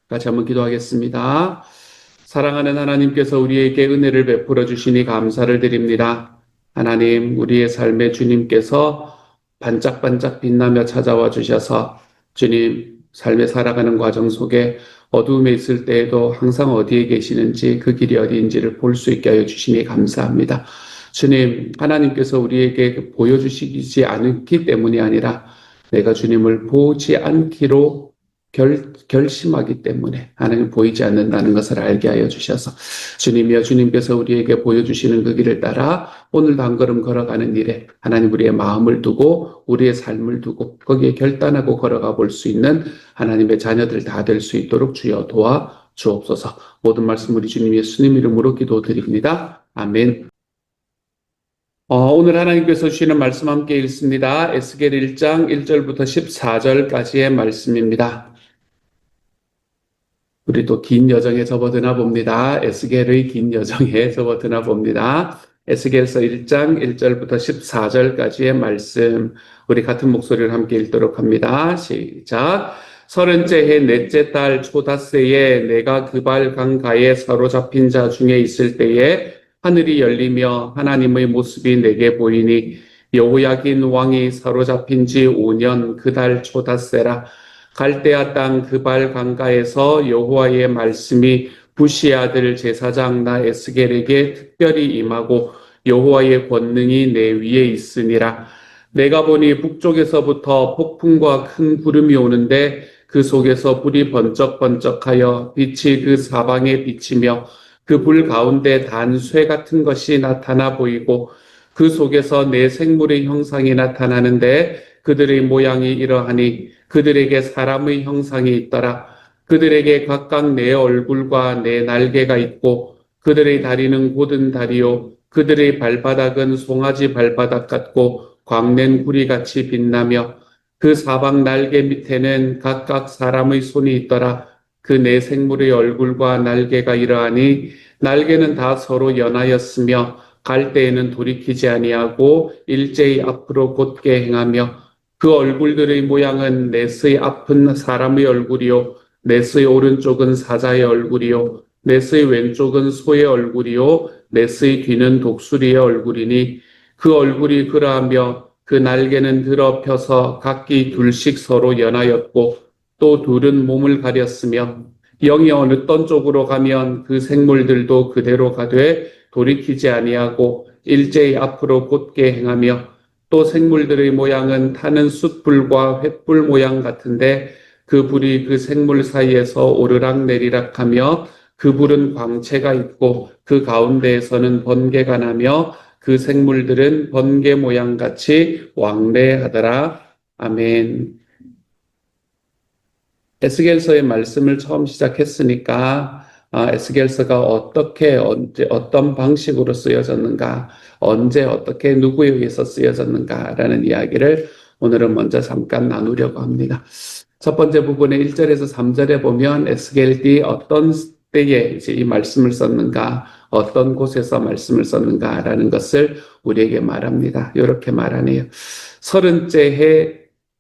같이 한번 기도하겠습니다. 사랑하는 하나님께서 우리에게 은혜를 베풀어 주시니 감사를 드립니다. 하나님, 우리의 삶에 주님께서 반짝반짝 빛나며 찾아와 주셔서 주님, 삶에 살아가는 과정 속에 어두움에 있을 때에도 항상 어디에 계시는지 그 길이 어디인지를 볼 수 있게 하여 주시니 감사합니다. 주님, 하나님께서 우리에게 보여주시지 않기 때문이 아니라 내가 주님을 보지 않기로 결심하기 때문에 하나님 보이지 않는다는 것을 알게 하여 주셔서 주님이여 주님께서 우리에게 보여주시는 그 길을 따라 오늘도 한 걸음 걸어가는 일에 하나님 우리의 마음을 두고 우리의 삶을 두고 거기에 결단하고 걸어가 볼 수 있는 하나님의 자녀들 다 될 수 있도록 주여 도와 주옵소서. 모든 말씀 우리 주님 예수님 이름으로 기도드립니다. 아멘. 오늘 하나님께서 주시는 말씀 함께 읽습니다. 에스겔 1장 1절부터 14절까지의 말씀입니다. 우리도 긴 여정에 접어드나 봅니다. 에스겔의 긴 여정에 접어드나 봅니다. 에스겔서 1장 1절부터 14절까지의 말씀, 우리 같은 목소리를 함께 읽도록 합니다. 시작. 30째 해 넷째 달 초닷새에 내가 그발 강가에 사로잡힌 자 중에 있을 때에 하늘이 열리며 하나님의 모습이 내게 보이니 여호야긴 왕이 사로잡힌 지 5년 그 달 초닷새라. 갈대아 땅 그발 강가에서 여호와의 말씀이 부시 아들 제사장 나 에스겔에게 특별히 임하고 여호와의 권능이 내 위에 있으니라. 내가 보니 북쪽에서부터 폭풍과 큰 구름이 오는데 그 속에서 불이 번쩍번쩍하여 빛이 그 사방에 비치며 그 불 가운데 단쇠 같은 것이 나타나 보이고 그 속에서 네 생물의 형상이 나타나는데 그들의 모양이 이러하니 그들에게 사람의 형상이 있더라. 그들에게 각각 네 얼굴과 네 날개가 있고 그들의 다리는 곧은 다리요 그들의 발바닥은 송아지 발바닥 같고 광낸 구리같이 빛나며 그 사방 날개 밑에는 각각 사람의 손이 있더라. 그 네 생물의 얼굴과 날개가 이러하니 날개는 다 서로 연하였으며 갈 때에는 돌이키지 아니하고 일제히 앞으로 곧게 행하며 그 얼굴들의 모양은 넷의 앞은 사람의 얼굴이요 넷의 오른쪽은 사자의 얼굴이요 넷의 왼쪽은 소의 얼굴이요 넷의 뒤는 독수리의 얼굴이니 그 얼굴이 그러하며 그 날개는 들어 펴서 각기 둘씩 서로 연하였고 또 둘은 몸을 가렸으며 영이 어느 떤 쪽으로 가면 그 생물들도 그대로 가되 돌이키지 아니하고 일제히 앞으로 곧게 행하며 또 생물들의 모양은 타는 숯불과 횃불 모양 같은데 그 불이 그 생물 사이에서 오르락 내리락 하며 그 불은 광채가 있고 그 가운데에서는 번개가 나며 그 생물들은 번개 모양같이 왕래하더라. 아멘. 에스겔서의 말씀을 처음 시작했으니까 에스겔서가 어떻게 언제 어떤 방식으로 쓰여졌는가, 언제 어떻게 누구에 의해서 쓰여졌는가라는 이야기를 오늘은 먼저 잠깐 나누려고 합니다. 첫 번째 부분의 1절에서 3절에 보면 에스겔이 어떤 때에 이제 이 말씀을 썼는가, 어떤 곳에서 말씀을 썼는가라는 것을 우리에게 말합니다. 이렇게 말하네요. 30째 해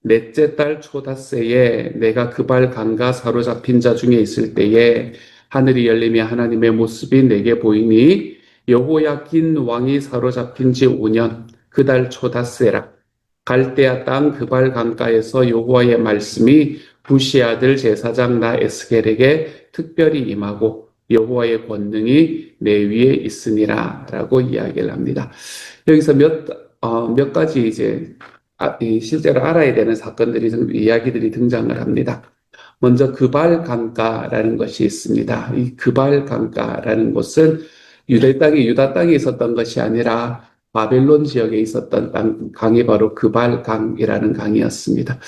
넷째 달 초닷새에 내가 그발 강가 사로잡힌 자 중에 있을 때에 하늘이 열리며 하나님의 모습이 내게 보이니 여호야긴 왕이 사로잡힌 지 5년 그 달 초닷새라. 갈대아 땅 그발 강가에서 여호와의 말씀이 부시 아들 제사장 나 에스겔에게 특별히 임하고 여호와의 권능이 내 위에 있으니라 라고 이야기를 합니다. 여기서 몇 가지 이제 실제로 알아야 되는 사건들이, 이야기들이 등장을 합니다. 먼저 그발 강가라는 것이 있습니다. 이 그발 강가라는 곳은 유다 땅에 있었던 것이 아니라 바벨론 지역에 있었던 강이 바로 그발 강이라는 강이었습니다.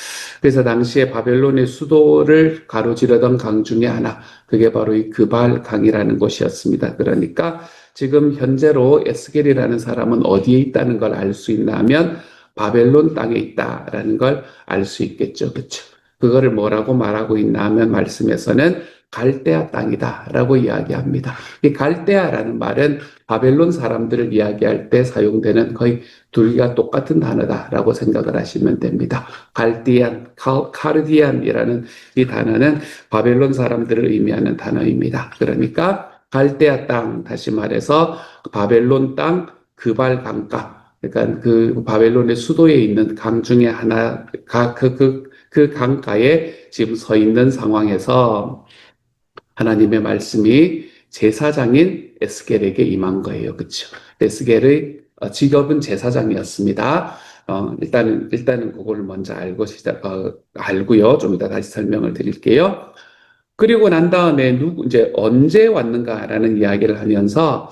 그래서 당시에 바벨론의 수도를 가로지르던 강 중에 하나, 그게 바로 이 그발 강이라는 곳이었습니다. 그러니까 지금 현재로 에스겔이라는 사람은 어디에 있다는 걸 알 수 있나 하면 바벨론 땅에 있다라는 걸 알 수 있겠죠. 그렇죠? 그거를 뭐라고 말하고 있나 하면 말씀에서는 갈대아 땅이다라고 이야기합니다. 이 갈대아라는 말은 바벨론 사람들을 이야기할 때 사용되는 거의 둘이가 똑같은 단어다라고 생각을 하시면 됩니다. 갈디안, 카르디안이라는 이 단어는 바벨론 사람들을 의미하는 단어입니다. 그러니까 갈대아 땅, 다시 말해서 바벨론 땅 그발 강가, 그러니까 그 바벨론의 수도에 있는 강 중에 하나, 그 강가에 지금 서 있는 상황에서 하나님의 말씀이 제사장인 에스겔에게 임한 거예요. 그렇죠? 에스겔의 직업은 제사장이었습니다. 일단은 그걸 먼저 알고요. 좀 이따 다시 설명을 드릴게요. 그리고 난 다음에 이제 언제 왔는가라는 이야기를 하면서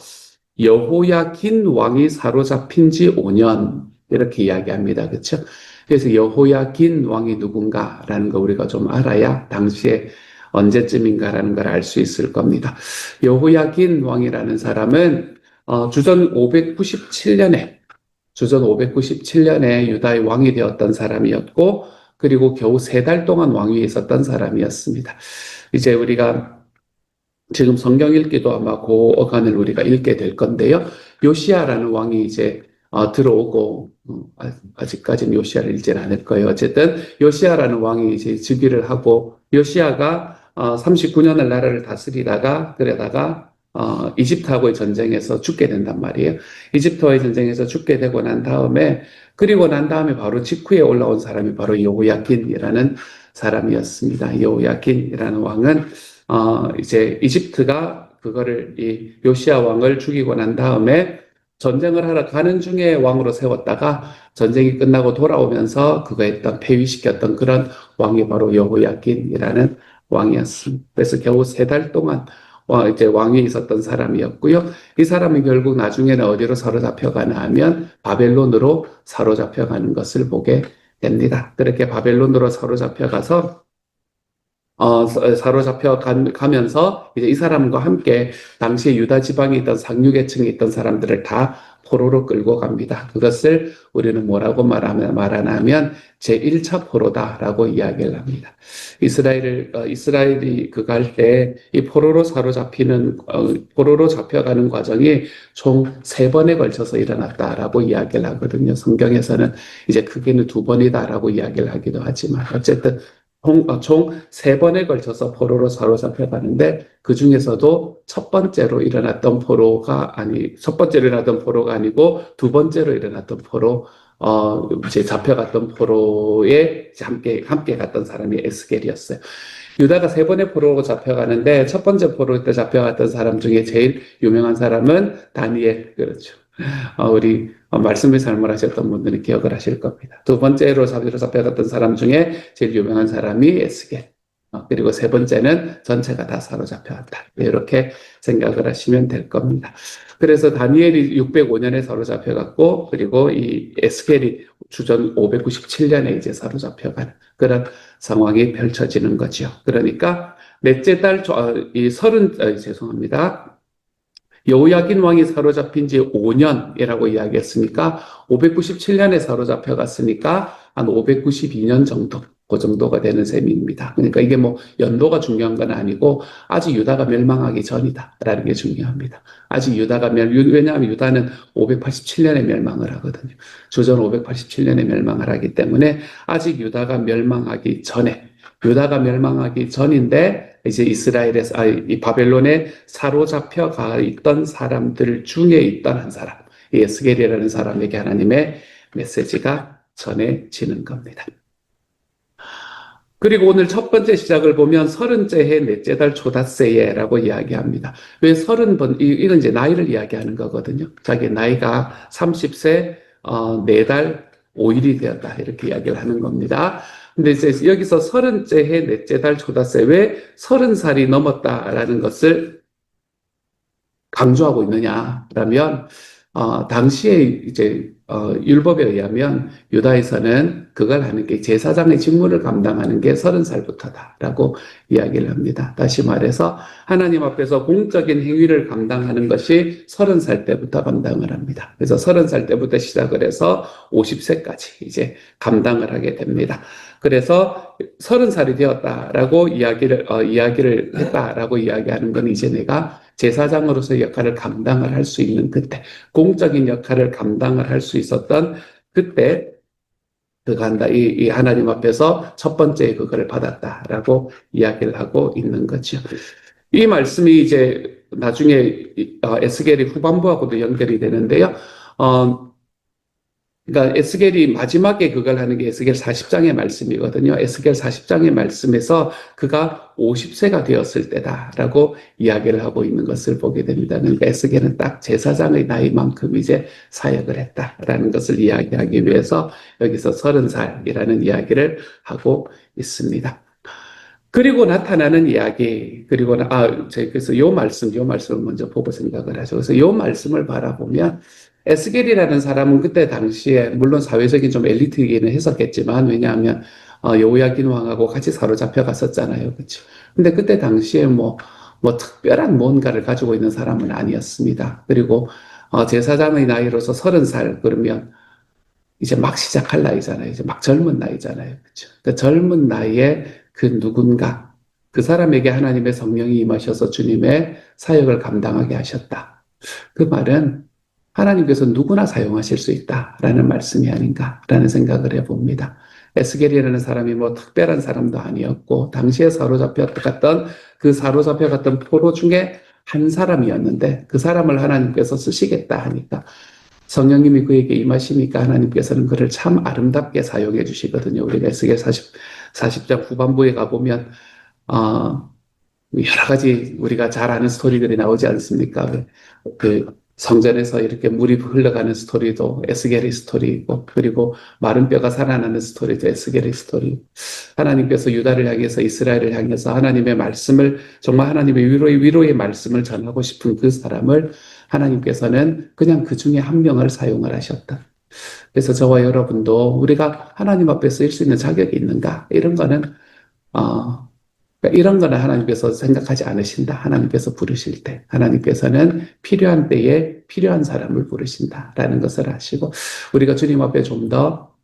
여호야긴 왕이 사로잡힌 지 5년 이렇게 이야기합니다. 그렇죠? 그래서 여호야긴 왕이 누군가라는 거 우리가 좀 알아야 당시에 언제쯤인가라는 걸 알 수 있을 겁니다. 여호야긴 왕이라는 사람은 주전 597년에 유다의 왕이 되었던 사람이었고, 그리고 겨우 3달 동안 왕위에 있었던 사람이었습니다. 이제 우리가 지금 성경 읽기도 아마 그 어간을 우리가 읽게 될 건데요. 요시야라는 왕이 이제 들어오고, 아직까지는 요시야를 읽지는 않을 거예요. 어쨌든 요시야라는 왕이 이제 즉위를 하고, 요시야가 39년을 나라를 다스리다가 그러다가 이집트하고의 전쟁에서 죽게 된단 말이에요. 이집트와의 전쟁에서 죽게 되고 난 다음에, 그리고 난 다음에 바로 직후에 올라온 사람이 바로 여호야긴이라는 사람이었습니다. 여호야긴이라는 왕은 이제 이집트가 그거를 이 요시야 왕을 죽이고 난 다음에 전쟁을 하러 가는 중에 왕으로 세웠다가 전쟁이 끝나고 돌아오면서 그거 했던 폐위시켰던 그런 왕이 바로 여호야긴이라는 왕이었습니다. 그래서 겨우 3달 동안 이제 왕위에 있었던 사람이었고요. 이 사람이 결국 나중에는 어디로 사로잡혀가나 하면 바벨론으로 사로잡혀가는 것을 보게 됩니다. 그렇게 바벨론으로 사로잡혀가서 사로잡혀 가면서 이제 이 사람과 함께 당시에 유다 지방에 있던 상류계층에 있던 사람들을 다 포로로 끌고 갑니다. 그것을 우리는 뭐라고 말하냐면 제1차 포로다라고 이야기를 합니다. 이스라엘이 그 갈 때 이 포로로 포로로 잡혀가는 과정이 총 3번에 걸쳐서 일어났다라고 이야기를 하거든요. 성경에서는 이제 크게는 2번이다라고 이야기를 하기도 하지만 어쨌든 총 3번에 걸쳐서 포로로 사로잡혀가는데 그 중에서도 첫 번째로 일어났던 포로가 아니고 2번째로 일어났던 이제 잡혀갔던 포로에 함께 갔던 사람이 에스겔이었어요. 유다가 3번의 포로로 잡혀가는데 첫 번째 포로 때 잡혀갔던 사람 중에 제일 유명한 사람은 다니엘, 그렇죠. 우리 말씀을 설명하셨던 분들은 기억을 하실 겁니다. 2번째로 잡혀갔던 사람 중에 제일 유명한 사람이 에스겔. 그리고 3번째는 전체가 다 사로잡혀갔다. 이렇게 생각을 하시면 될 겁니다. 그래서 다니엘이 605년에 사로잡혀갔고, 그리고 이 에스겔이 주전 597년에 이제 사로잡혀가는 그런 상황이 펼쳐지는 거죠. 그러니까 넷째 달, 죄송합니다. 여호야긴 왕이 사로잡힌 지 5년이라고 이야기했으니까 597년에 사로잡혀갔으니까 한 592년 정도, 그 정도가 되는 셈입니다. 그러니까 이게 뭐 연도가 중요한 건 아니고 아직 유다가 멸망하기 전이다라는 게 중요합니다. 왜냐하면 유다는 587년에 멸망을 하거든요. 주전 587년에 멸망을 하기 때문에 아직 유다가 멸망하기 전인데 이제 이 바벨론에 사로잡혀 가 있던 사람들 중에 있던 한 사람, 이 에스겔이라는 사람에게 하나님의 메시지가 전해지는 겁니다. 그리고 오늘 첫 번째 시작을 보면 30째 해 넷째 달 초닷새에라고 이야기합니다. 왜 30번, 이건 이제 나이를 이야기하는 거거든요. 자기 나이가 30세, 4달 5일이 되었다. 이렇게 이야기를 하는 겁니다. 근데 이제 여기서 30째 해 넷째 달 초닷새, 왜 30살이 넘었다라는 것을 강조하고 있느냐라면, 당시에 이제 율법에 의하면 유다에서는 그걸 하는 게 제사장의 직무를 감당하는 게 30살부터다라고 이야기를 합니다. 다시 말해서 하나님 앞에서 공적인 행위를 감당하는 것이 30살 때부터 감당을 합니다. 그래서 30살 때부터 시작을 해서 50세까지 이제 감당을 하게 됩니다. 그래서 30살이 되었다라고 이야기를 했다라고 이야기하는 건 이제 내가 제사장으로서 역할을 감당을 할 수 있는 그때, 공적인 역할을 감당을 할 수 있었던 그때, 그가 한다. 이 하나님 앞에서 첫 번째 그거를 받았다라고 이야기를 하고 있는 거죠. 이 말씀이 이제 나중에 에스겔이 후반부하고도 연결이 되는데요. 어, 그러니까 에스겔이 마지막에 그걸 하는 게 에스겔 40장의 말씀이거든요. 에스겔 40장의 말씀에서 그가 50세가 되었을 때다라고 이야기를 하고 있는 것을 보게 됩니다. 그러니까 에스겔은 딱 제사장의 나이만큼 이제 사역을 했다라는 것을 이야기하기 위해서 여기서 30살이라는 이야기를 하고 있습니다. 그리고 나타나는 이야기, 그래서 요 말씀을 먼저 보고 생각을 하죠. 그래서 요 말씀을 바라보면, 에스겔이라는 사람은 그때 당시에, 물론 사회적인 좀 엘리트이기는 했었겠지만, 왜냐하면, 여호야긴 왕하고 같이 사로잡혀 갔었잖아요. 그렇죠. 근데 그때 당시에 뭐 특별한 뭔가를 가지고 있는 사람은 아니었습니다. 그리고, 제사장의 나이로서 30살, 그러면, 이제 막 시작할 나이잖아요. 이제 막 젊은 나이잖아요. 그렇죠? 그 젊은 나이에 그 누군가, 그 사람에게 하나님의 성령이 임하셔서 주님의 사역을 감당하게 하셨다. 그 말은 하나님께서 누구나 사용하실 수 있다라는 말씀이 아닌가라는 생각을 해봅니다. 에스겔이라는 사람이 뭐 특별한 사람도 아니었고, 당시에 사로잡혀갔던 그 사로잡혀갔던 포로 중에 한 사람이었는데, 그 사람을 하나님께서 쓰시겠다 하니까 성령님이 그에게 임하시니까 하나님께서는 그를 참 아름답게 사용해 주시거든요. 우리가 에스겔 40장 후반부에 가보면, 여러 가지 우리가 잘 아는 스토리들이 나오지 않습니까? 그 성전에서 이렇게 물이 흘러가는 스토리도 에스겔의 스토리이고, 그리고 마른 뼈가 살아나는 스토리도 에스겔의 스토리. 하나님께서 유다를 향해서 이스라엘을 향해서 하나님의 말씀을, 정말 하나님의 위로의 말씀을 전하고 싶은 그 사람을 하나님께서는 그냥 그 중에 한 명을 사용을 하셨다. 그래서 저와 여러분도 우리가 하나님 앞에 쓰일 수 있는 자격이 있는가? 이런 거는 하나님께서 생각하지 않으신다. 하나님께서 부르실 때, 하나님께서는 필요한 때에 필요한 사람을 부르신다라는 것을 아시고, 우리가 주님 앞에 좀 더,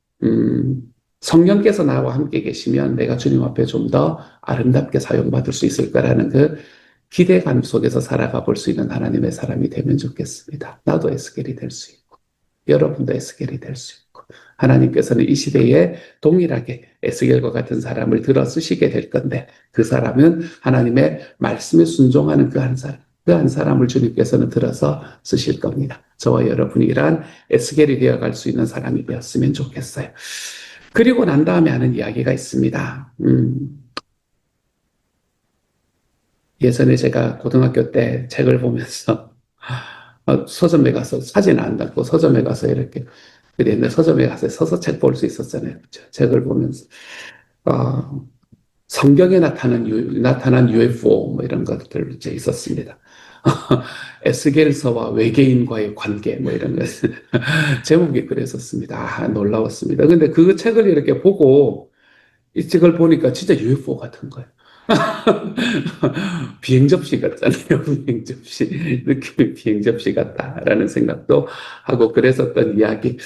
성령께서 나와 함께 계시면 내가 주님 앞에 좀 더 아름답게 사용받을 수 있을 거라는 그 기대감 속에서 살아가 볼 수 있는 하나님의 사람이 되면 좋겠습니다. 나도 에스겔이 될 수 있고, 여러분도 에스겔이 될 수 있고, 하나님께서는 이 시대에 동일하게 에스겔과 같은 사람을 들어 쓰시게 될 건데, 그 사람은 하나님의 말씀에 순종하는 그 한 사람을 주님께서는 들어서 쓰실 겁니다. 저와 여러분이 이러한 에스겔이 되어갈 수 있는 사람이 되었으면 좋겠어요. 그리고 난 다음에 하는 이야기가 있습니다. 예전에 제가 고등학교 때 책을 보면서 서점에 가서 사진 안 담고 서점에 가서 이렇게 옛날 서점에 가서 서서 책 볼 수 있었잖아요. 그렇죠? 책을 보면서 성경에 나타난 UFO 뭐 이런 것들 이제 있었습니다. 에스겔서와 외계인과의 관계 뭐 이런 것 제목이 그랬었습니다. 놀라웠습니다. 근데 그 책을 이렇게 보고 이 책을 보니까 진짜 UFO 같은 거예요. 비행접시 같잖아요. 비행접시. 느낌이 비행접시 같다라는 생각도 하고 그랬었던 이야기.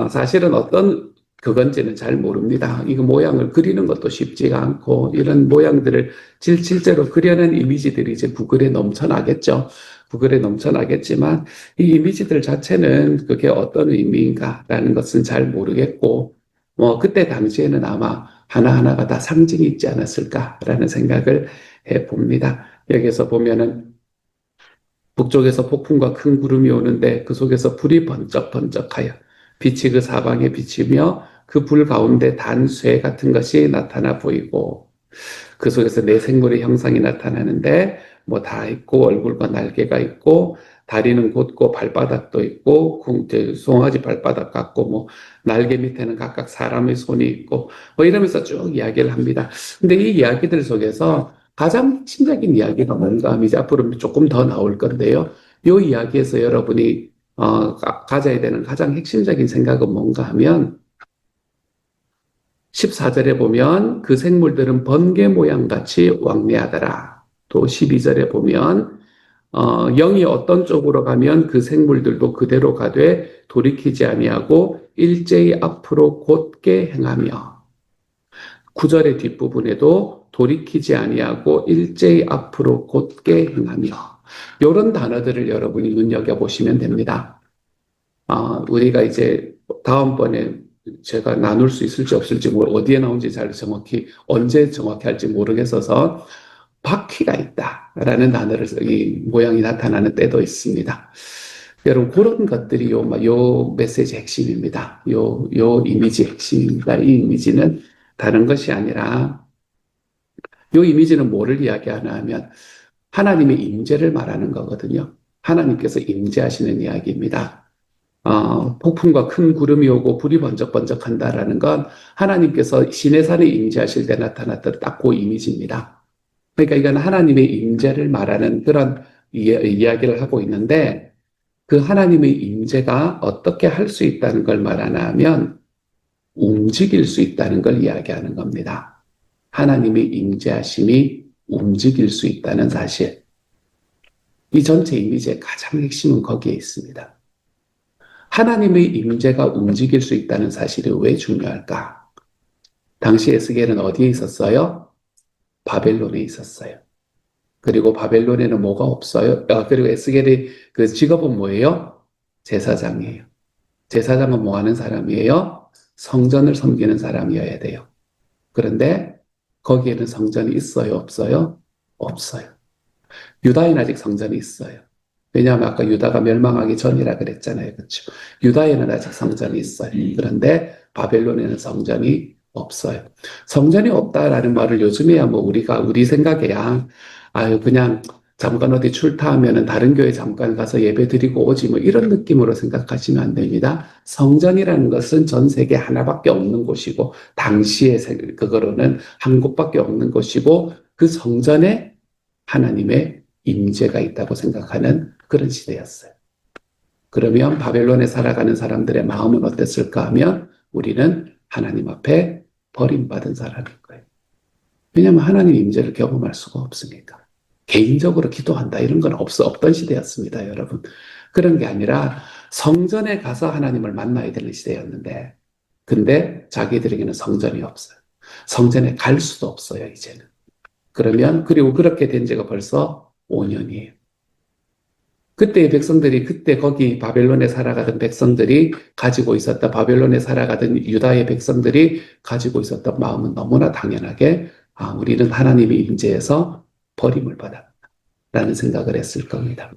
사실은 어떤 그건지는 잘 모릅니다. 이거 모양을 그리는 것도 쉽지가 않고 이런 모양들을 실제로 그려낸 이미지들이 이제 구글에 넘쳐나겠죠. 구글에 넘쳐나겠지만 이 이미지들 자체는 그게 어떤 의미인가라는 것은 잘 모르겠고 그때 당시에는 아마 하나하나가 다 상징이 있지 않았을까라는 생각을 해봅니다. 여기서 보면은 북쪽에서 폭풍과 큰 구름이 오는데 그 속에서 불이 번쩍번쩍하여 빛이 그 사방에 비치며 그 불 가운데 단쇠 같은 것이 나타나 보이고 그 속에서 내 생물의 형상이 나타나는데 뭐 다 있고 얼굴과 날개가 있고 다리는 곧고 발바닥도 있고 송아지 발바닥 같고 뭐 날개 밑에는 각각 사람의 손이 있고 뭐 이러면서 쭉 이야기를 합니다. 근데 이 이야기들 속에서 가장 핵심적인 이야기가 뭔가 하면 이제 앞으로 조금 더 나올 건데요. 이 이야기에서 여러분이 가져야 되는 가장 핵심적인 생각은 뭔가 하면 14절에 보면 그 생물들은 번개 모양 같이 왕래하더라. 또 12절에 보면 영이 어떤 쪽으로 가면 그 생물들도 그대로 가되 돌이키지 아니하고 일제히 앞으로 곧게 행하며 구절의 뒷부분에도 돌이키지 아니하고 일제히 앞으로 곧게 행하며 이런 단어들을 여러분이 눈여겨보시면 됩니다. 우리가 이제 다음번에 제가 나눌 수 있을지 없을지 어디에 나온지 잘 정확히 언제 정확히 할지 모르겠어서 바퀴가 있다라는 단어를 이 모양이 나타나는 때도 있습니다. 여러분 그런 것들이 요 메시지 핵심입니다. 요 이미지 핵심입니다. 이 이미지는 다른 것이 아니라 요 이미지는 뭐를 이야기하나 하면 하나님의 임재를 말하는 거거든요. 하나님께서 임재하시는 이야기입니다. 폭풍과 큰 구름이 오고 불이 번쩍번쩍한다라는 건 하나님께서 시내산에 임재하실 때 나타났던 딱 그 이미지입니다. 그러니까 이건 하나님의 임재를 말하는 그런 이야기를 하고 있는데 그 하나님의 임재가 어떻게 할 수 있다는 걸 말하나 하면 움직일 수 있다는 걸 이야기하는 겁니다. 하나님의 임재하심이 움직일 수 있다는 사실. 이 전체 이미지의 가장 핵심은 거기에 있습니다. 하나님의 임재가 움직일 수 있다는 사실이 왜 중요할까? 당시 에스겔은 어디에 있었어요? 바벨론에 있었어요. 그리고 바벨론에는 뭐가 없어요? 그리고 에스겔의 그 직업은 뭐예요? 제사장이에요. 제사장은 뭐 하는 사람이에요? 성전을 섬기는 사람이어야 돼요. 그런데 거기에는 성전이 있어요? 없어요? 없어요. 유다에는 아직 성전이 있어요. 왜냐하면 아까 유다가 멸망하기 전이라 그랬잖아요. 그렇죠? 유다에는 아직 성전이 있어요. 그런데 바벨론에는 성전이 없어요. 성전이 없다라는 말을 요즘에야 우리 생각에야 그냥 잠깐 어디 출타하면은 다른 교회 잠깐 가서 예배 드리고 오지 이런 느낌으로 생각하시면 안 됩니다. 성전이라는 것은 전 세계 하나밖에 없는 곳이고 당시에 그거로는 한 곳밖에 없는 곳이고 그 성전에 하나님의 임재가 있다고 생각하는 그런 시대였어요. 그러면 바벨론에 살아가는 사람들의 마음은 어땠을까 하면 우리는 하나님 앞에 버림받은 사람인 거예요. 왜냐하면 하나님 임재를 경험할 수가 없으니까. 개인적으로 기도한다 이런 건 없던 시대였습니다, 여러분. 그런 게 아니라 성전에 가서 하나님을 만나야 되는 시대였는데 근데 자기들에게는 성전이 없어요. 성전에 갈 수도 없어요, 이제는. 그리고 그렇게 된 지가 벌써 5년이에요. 그때의 백성들이, 그때 거기 바벨론에 살아가던 백성들이 가지고 있었다. 바벨론에 살아가던 유다의 백성들이 가지고 있었던 마음은 너무나 당연하게, 우리는 하나님의 임재에서 버림을 받았다라는 생각을 했을 겁니다.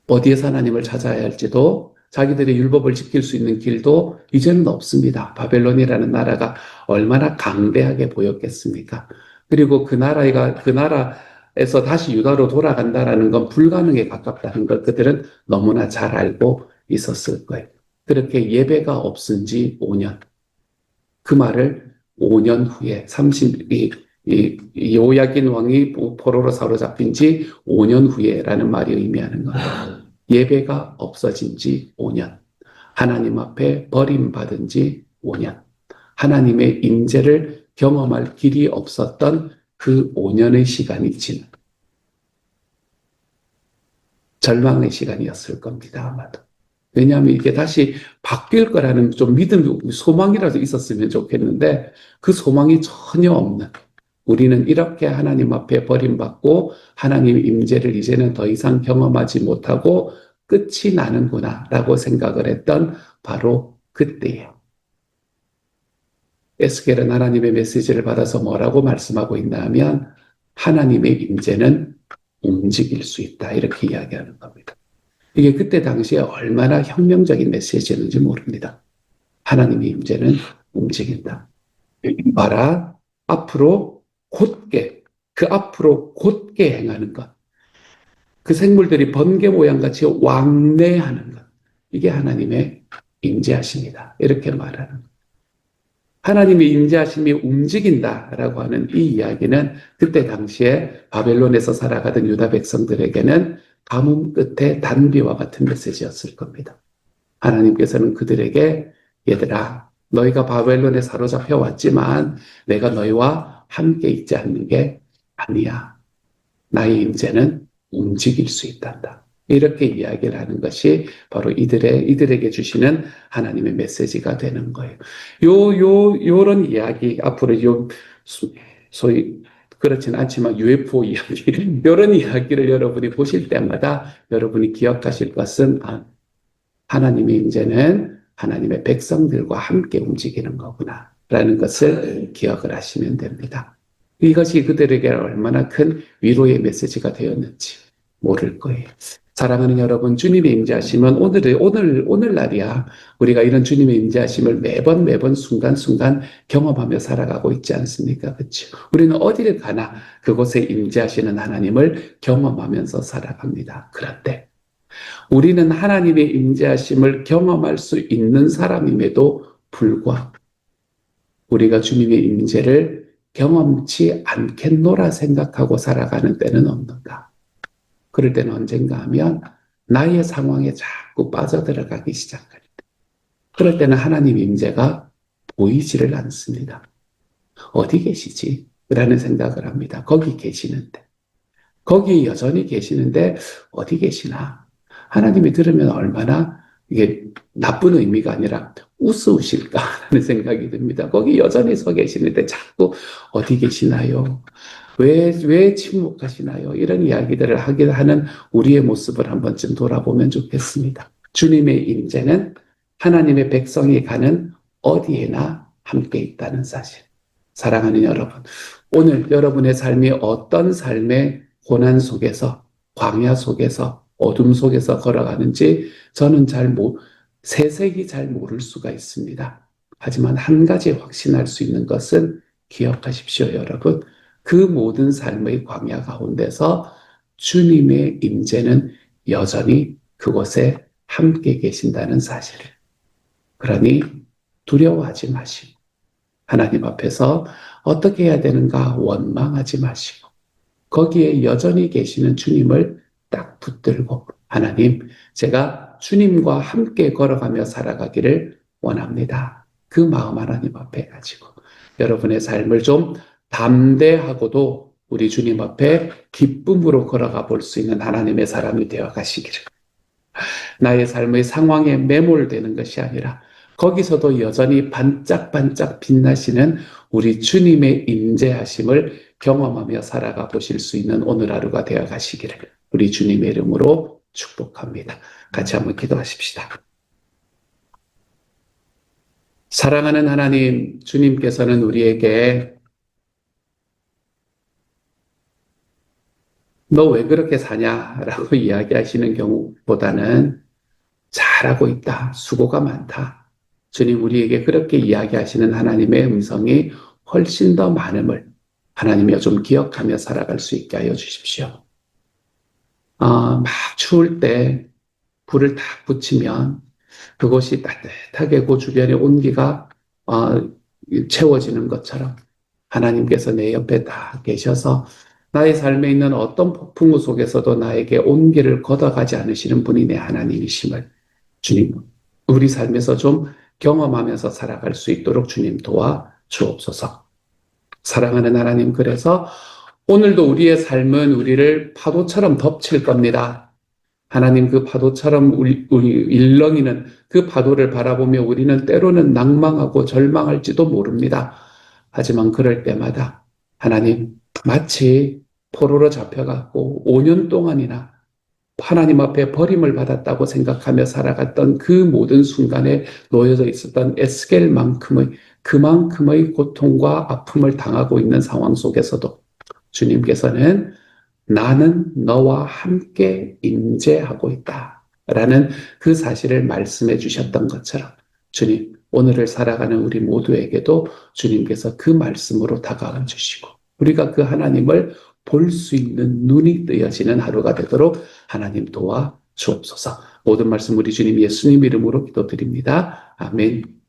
어디에서 하나님을 찾아야 할지도 자기들의 율법을 지킬 수 있는 길도 이제는 없습니다. 바벨론이라는 나라가 얼마나 강대하게 보였겠습니까? 그리고 그 나라에서 다시 유다로 돌아간다라는 건 불가능에 가깝다는 걸 그들은 너무나 잘 알고 있었을 거예요. 그렇게 예배가 없은 지 5년. 그 말을 5년 후에 요야긴 왕이 포로로 사로잡힌 지 5년 후에라는 말이 의미하는 겁니다. 예배가 없어진 지 5년. 하나님 앞에 버림받은 지 5년. 하나님의 임재를 경험할 길이 없었던 그 5년의 시간이 지난 절망의 시간이었을 겁니다, 아마도. 왜냐하면 이게 다시 바뀔 거라는 좀 믿음, 소망이라도 있었으면 좋겠는데 그 소망이 전혀 없는 우리는 이렇게 하나님 앞에 버림받고 하나님의 임재를 이제는 더 이상 경험하지 못하고 끝이 나는구나 라고 생각을 했던 바로 그때예요. 에스겔은 하나님의 메시지를 받아서 뭐라고 말씀하고 있나 하면 하나님의 임재는 움직일 수 있다 이렇게 이야기하는 겁니다. 이게 그때 당시에 얼마나 혁명적인 메시지였는지 모릅니다. 하나님의 임재는 움직인다. 봐라, 앞으로 곧게 행하는 것. 그 생물들이 번개 모양같이 왕래하는 것. 이게 하나님의 임재하심이다. 이렇게 말하는 것. 하나님의 임재하심이 움직인다라고 하는 이 이야기는 그때 당시에 바벨론에서 살아가던 유다 백성들에게는 가뭄 끝에 단비와 같은 메시지였을 겁니다. 하나님께서는 그들에게 얘들아 너희가 바벨론에 사로잡혀 왔지만 내가 너희와 함께 있지 않는 게 아니야. 나의 임재는 움직일 수 있단다. 이렇게 이야기를 하는 것이 바로 이들에게 주시는 하나님의 메시지가 되는 거예요. 요런 이야기, 앞으로 소위, 그렇진 않지만 UFO 이야기, 이런 이야기를 여러분이 보실 때마다 여러분이 기억하실 것은, 하나님이 이제는 하나님의 백성들과 함께 움직이는 거구나, 라는 것을 기억을 하시면 됩니다. 이것이 그들에게 얼마나 큰 위로의 메시지가 되었는지 모를 거예요. 사랑하는 여러분, 주님의 임재하심은 오늘날이야 우리가 이런 주님의 임재하심을 매번 순간순간 경험하며 살아가고 있지 않습니까? 그렇죠? 우리는 어디를 가나 그곳에 임재하시는 하나님을 경험하면서 살아갑니다. 그런데 우리는 하나님의 임재하심을 경험할 수 있는 사람임에도 불구하고 우리가 주님의 임재를 경험치 않겠노라 생각하고 살아가는 때는 없는가? 그럴 때는 언젠가 하면 나의 상황에 자꾸 빠져들어가기 시작할 때, 그럴 때는 하나님 임재가 보이지를 않습니다. 어디 계시지? 라는 생각을 합니다. 거기 계시는데, 거기 여전히 계시는데 어디 계시나? 하나님이 들으면 얼마나 이게 나쁜 의미가 아니라 우스우실까라는 생각이 듭니다. 거기 여전히 서 계시는데 자꾸 어디 계시나요? 왜 침묵하시나요? 이런 이야기들을 하는 우리의 모습을 한 번쯤 돌아보면 좋겠습니다. 주님의 임재는 하나님의 백성이 가는 어디에나 함께 있다는 사실. 사랑하는 여러분, 오늘 여러분의 삶이 어떤 삶의 고난 속에서, 광야 속에서, 어둠 속에서 걸어가는지 저는 세세히 잘 모를 수가 있습니다. 하지만 한 가지 확신할 수 있는 것은 기억하십시오, 여러분. 그 모든 삶의 광야 가운데서 주님의 임재는 여전히 그곳에 함께 계신다는 사실을. 그러니 두려워하지 마시고 하나님 앞에서 어떻게 해야 되는가 원망하지 마시고 거기에 여전히 계시는 주님을 딱 붙들고, 하나님, 제가 주님과 함께 걸어가며 살아가기를 원합니다. 그 마음 하나님 앞에 가지고 여러분의 삶을 좀 담대하고도 우리 주님 앞에 기쁨으로 걸어가 볼 수 있는 하나님의 사람이 되어 가시기를. 나의 삶의 상황에 매몰되는 것이 아니라 거기서도 여전히 반짝반짝 빛나시는 우리 주님의 임재하심을 경험하며 살아가 보실 수 있는 오늘 하루가 되어 가시기를 우리 주님의 이름으로 축복합니다. 같이 한번 기도하십시다. 사랑하는 하나님, 주님께서는 우리에게 너 왜 그렇게 사냐라고 이야기하시는 경우보다는 잘하고 있다, 수고가 많다, 주님 우리에게 그렇게 이야기하시는 하나님의 음성이 훨씬 더 많음을 하나님이여 좀 기억하며 살아갈 수 있게 하여 주십시오. 막 추울 때 불을 딱 붙이면 그것이 따뜻하게 그 주변의 온기가 채워지는 것처럼 하나님께서 내 옆에 딱 계셔서 나의 삶에 있는 어떤 폭풍우 속에서도 나에게 온기를 걷어가지 않으시는 분이 내 하나님이심을 주님, 우리 삶에서 좀 경험하면서 살아갈 수 있도록 주님 도와 주옵소서. 사랑하는 하나님, 그래서 오늘도 우리의 삶은 우리를 파도처럼 덮칠 겁니다. 하나님, 그 파도처럼 우리 일렁이는 그 파도를 바라보며 우리는 때로는 낭망하고 절망할지도 모릅니다. 하지만 그럴 때마다 하나님, 마치 포로로 잡혀갔고 5년 동안이나 하나님 앞에 버림을 받았다고 생각하며 살아갔던 그 모든 순간에 놓여져 있었던 그만큼의 고통과 아픔을 당하고 있는 상황 속에서도 주님께서는 나는 너와 함께 임재하고 있다 라는 그 사실을 말씀해 주셨던 것처럼 주님, 오늘을 살아가는 우리 모두에게도 주님께서 그 말씀으로 다가와 주시고 우리가 그 하나님을 볼 수 있는 눈이 뜨여지는 하루가 되도록 하나님 도와 주옵소서. 모든 말씀 우리 주님 예수님 이름으로 기도드립니다. 아멘.